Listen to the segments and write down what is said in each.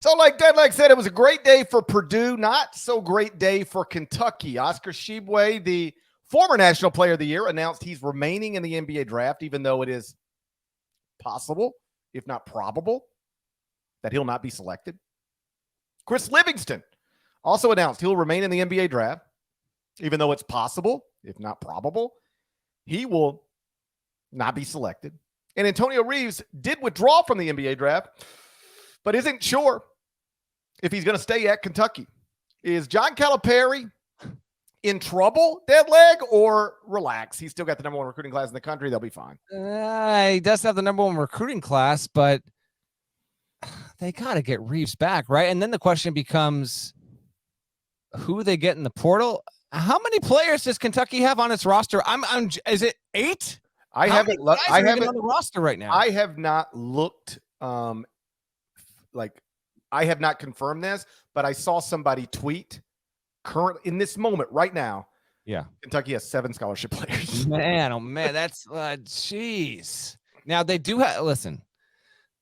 So like Deadleg said, it was a great day for Purdue, not so great day for Kentucky. Oscar Tshiebwe, the former National Player of the Year, announced he's remaining in the NBA draft, even though it is possible, if not probable, that he'll not be selected. Chris Livingston also announced he'll remain in the NBA draft, even though it's possible, if not probable, he will not be selected. And Antonio Reeves did withdraw from the NBA draft, but isn't sure if he's going to stay at Kentucky. Is John Calipari in trouble, dead leg, or relax? He's still got the number one recruiting class in the country. They'll be fine. He does have the number one recruiting class, but they got to get Reeves back, right? And then the question becomes, who they get in the portal? How many players does Kentucky have on its roster? Is it 8? I haven't on the roster right now. I have not looked. I have not confirmed this, but I saw somebody tweet currently in this moment right now. Yeah, Kentucky has 7 scholarship players. Man, oh man, that's jeez. Now they do have. Listen,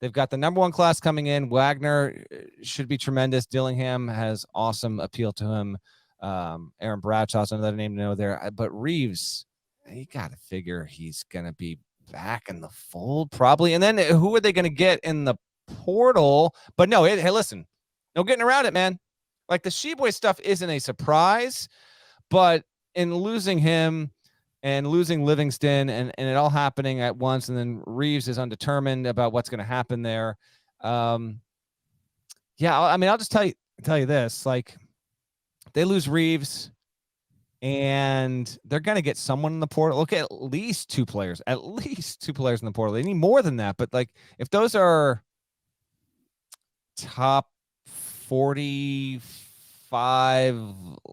they've got the number one class coming in. Wagner should be tremendous. Dillingham has awesome appeal to him. Aaron Bradshaw's another name to know there, but Reeves, you got to figure he's going to be back in the fold probably. And then who are they going to get in the portal? But no, hey, listen, no getting around it, man. Like the Tshiebwe stuff isn't a surprise, but in losing him and losing Livingston and it all happening at once, and then Reeves is undetermined about what's going to happen there. Yeah, I mean, I'll just tell you this, like they lose Reeves and they're going to get someone in the portal. Look, at least 2 players in the portal. They need more than that. But like, if those are top 45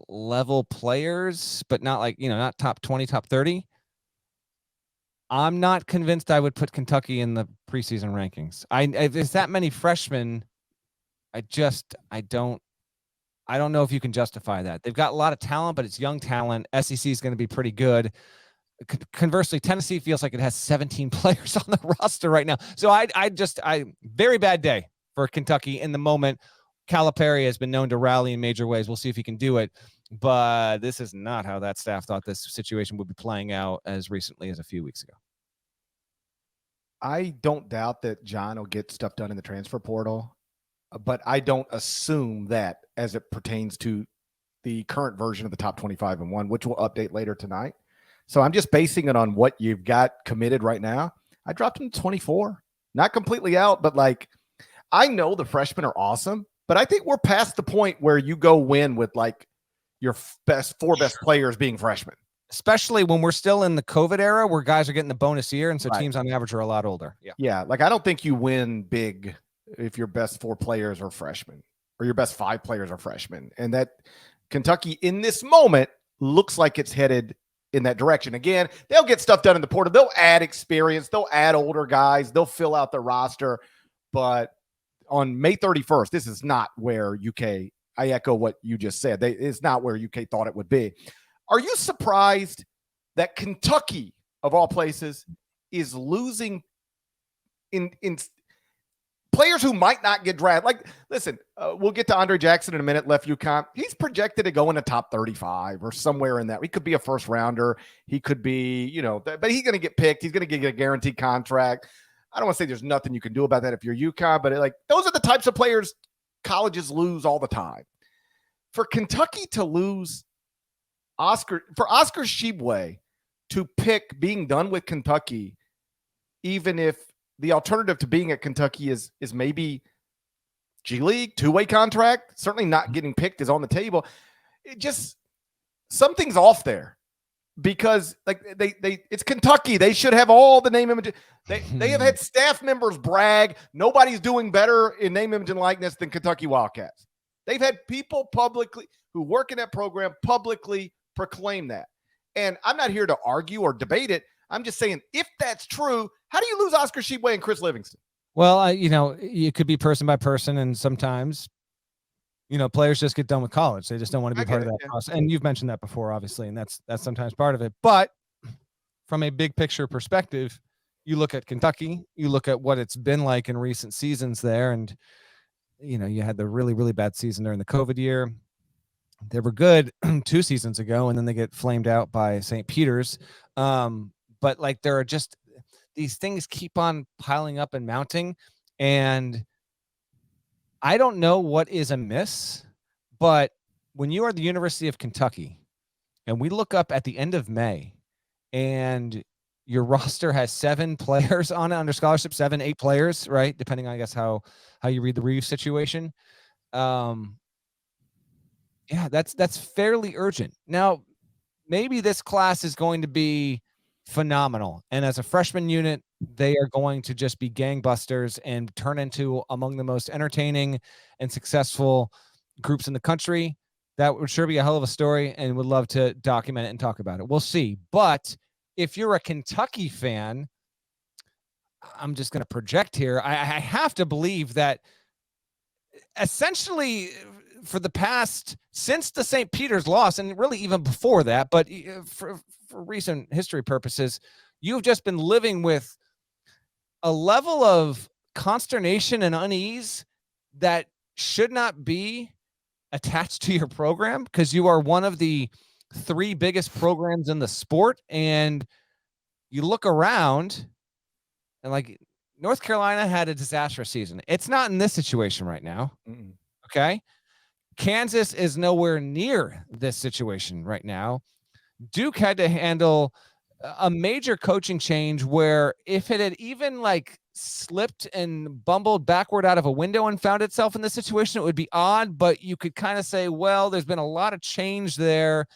level players, but not like, not top 20, top 30, I'm not convinced I would put Kentucky in the preseason rankings. If there's that many freshmen, I don't know if you can justify that. They've got a lot of talent, but it's young talent. SEC is going to be pretty good. Conversely, Tennessee feels like it has 17 players on the roster right now. So I very bad day for Kentucky in the moment. Calipari has been known to rally in major ways. We'll see if he can do it. But this is not how that staff thought this situation would be playing out as recently as a few weeks ago. I don't doubt that John will get stuff done in the transfer portal, but I don't assume that as it pertains to the current version of the top 25 and 1, which we'll update later tonight. So I'm just basing it on what you've got committed right now. I dropped him to 24, not completely out, but like, I know the freshmen are awesome, but I think we're past the point where you go win with like your 4 best players being freshmen. Especially when we're still in the COVID era where guys are getting the bonus year. And so teams on average are a lot older. Yeah. Like, I don't think you win big if your best 4 players are freshmen or your best 5 players are freshmen. And that Kentucky in this moment looks like it's headed in that direction. Again, they'll get stuff done in the portal. They'll add experience. They'll add older guys. They'll fill out the roster. But on May 31st, this is not where UK, I echo what you just said. It's not where UK thought it would be. Are you surprised that Kentucky, of all places, is losing in players who might not get drafted? Like, listen, we'll get to Andre Jackson in a minute, left UConn. He's projected to go in the top 35 or somewhere in that. He could be a first rounder. He could be, but he's going to get picked. He's going to get a guaranteed contract. I don't want to say there's nothing you can do about that if you're UConn, but those are the types of players colleges lose all the time. For Kentucky to lose Oscar Tshiebwe to pick being done with Kentucky, even if the alternative to being at Kentucky is maybe G League, 2-way contract, certainly not getting picked is on the table. It just, something's off there because it's Kentucky. They should have all the name, image. They have had staff members brag. Nobody's doing better in name, image, and likeness than Kentucky Wildcats. They've had people publicly who work in that program publicly proclaim that. And I'm not here to argue or debate it. I'm just saying, if that's true, how do you lose Oscar Tshiebwe and Chris Livingston? Well, it could be person by person, and sometimes, players just get done with college. They just don't want to be part of that process. And you've mentioned that before, obviously, and that's sometimes part of it. But from a big picture perspective, you look at Kentucky, you look at what it's been like in recent seasons there, and you had the really, really bad season during the COVID year. They were good 2 seasons ago, and then they get flamed out by St. Peter's. But like, there are just these things keep on piling up and mounting, and I don't know what is amiss, but when you are the University of Kentucky and we look up at the end of May and your roster has 7 players on it under scholarship, 7, 8 players, right? Depending on, I guess, how you read the Reeves situation. Yeah, that's fairly urgent. Now, maybe this class is going to be phenomenal, and as a freshman unit, they are going to just be gangbusters and turn into among the most entertaining and successful groups in the country. That would sure be a hell of a story, and would love to document it and talk about it. We'll see. But if you're a Kentucky fan, I'm just going to project here. I have to believe that essentially for the past, since the St. Peter's loss, and really even before that, but for recent history purposes, you've just been living with a level of consternation and unease that should not be attached to your program, because you are one of the 3 biggest programs in the sport. And you look around and like North Carolina had a disastrous season. It's not in this situation right now. Okay. Kansas is nowhere near this situation right now. Duke had to handle a major coaching change where if it had even like slipped and bumbled backward out of a window and found itself in this situation, it would be odd, but you could kind of say, well, there's been a lot of change there.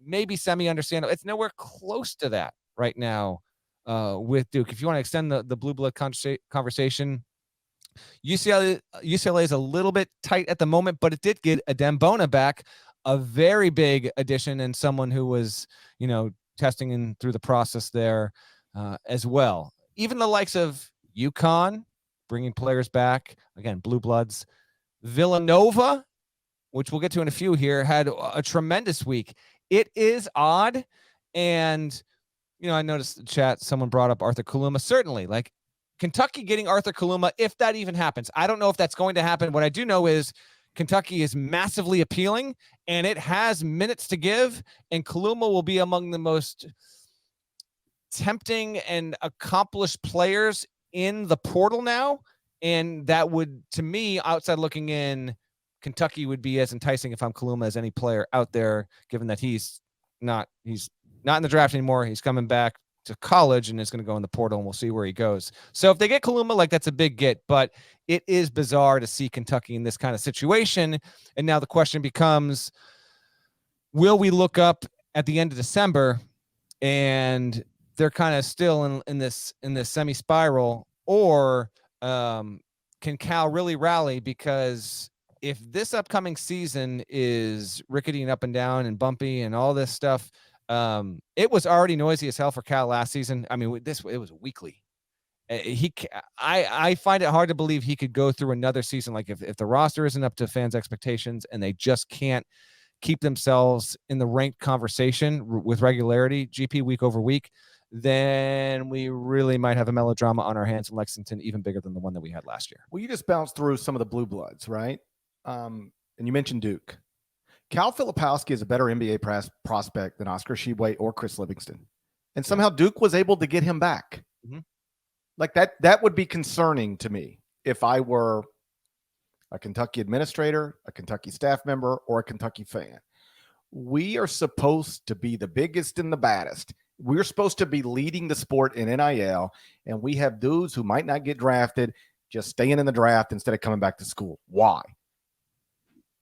Maybe semi-understandable. It's nowhere close to that right now with Duke. If you want to extend the blue blood conversation, UCLA is a little bit tight at the moment, but it did get a Dembona back, a very big addition, and someone who was, testing in through the process there as well. Even the likes of UConn bringing players back, again, blue bloods. Villanova, which we'll get to in a few here, had a tremendous week. It is odd, and I noticed the chat, someone brought up Arthur Kaluma. Certainly, like Kentucky getting Arthur Kaluma, if that even happens. I don't know if that's going to happen. What I do know is Kentucky is massively appealing, and it has minutes to give, and Kaluma will be among the most tempting and accomplished players in the portal now. And that would, to me, outside looking in, Kentucky would be as enticing if I'm Kaluma as any player out there, given that he's not in the draft anymore. He's coming back to college and is going to go in the portal, and we'll see where he goes. So if they get Kaluma, like, that's a big get, but it is bizarre to see Kentucky in this kind of situation. And now the question becomes, will we look up at the end of December and they're kind of still in this semi-spiral, or can Cal really rally? Because if this upcoming season is rickety and up and down and bumpy and all this stuff, it was already noisy as hell for Cal last season. I mean, it was weekly. I find it hard to believe he could go through another season. Like if the roster isn't up to fans' expectations and they just can't keep themselves in the ranked conversation with regularity, GP week over week, then we really might have a melodrama on our hands in Lexington, even bigger than the one that we had last year. Well, you just bounced through some of the blue bloods, right? And you mentioned Duke. Cal Filipowski is a better NBA prospect than Oscar Tshiebwe or Chris Livingston. And somehow Duke was able to get him back. Mm-hmm. Like that would be concerning to me if I were a Kentucky administrator, a Kentucky staff member, or a Kentucky fan. We are supposed to be the biggest and the baddest. We're supposed to be leading the sport in NIL, and we have dudes who might not get drafted just staying in the draft instead of coming back to school. Why?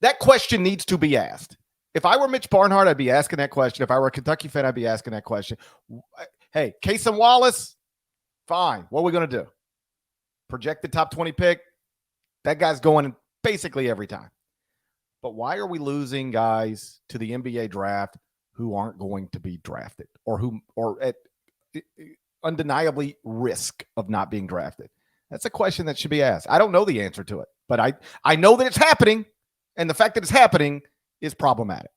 That question needs to be asked. If I were Mitch Barnhart, I'd be asking that question. If I were a Kentucky fan, I'd be asking that question. Hey, Cason Wallace, fine. What are we going to do? Projected top 20 pick? That guy's going basically every time. But why are we losing guys to the NBA draft who aren't going to be drafted or at undeniably risk of not being drafted? That's a question that should be asked. I don't know the answer to it, but I know that it's happening. And the fact that it's happening is problematic.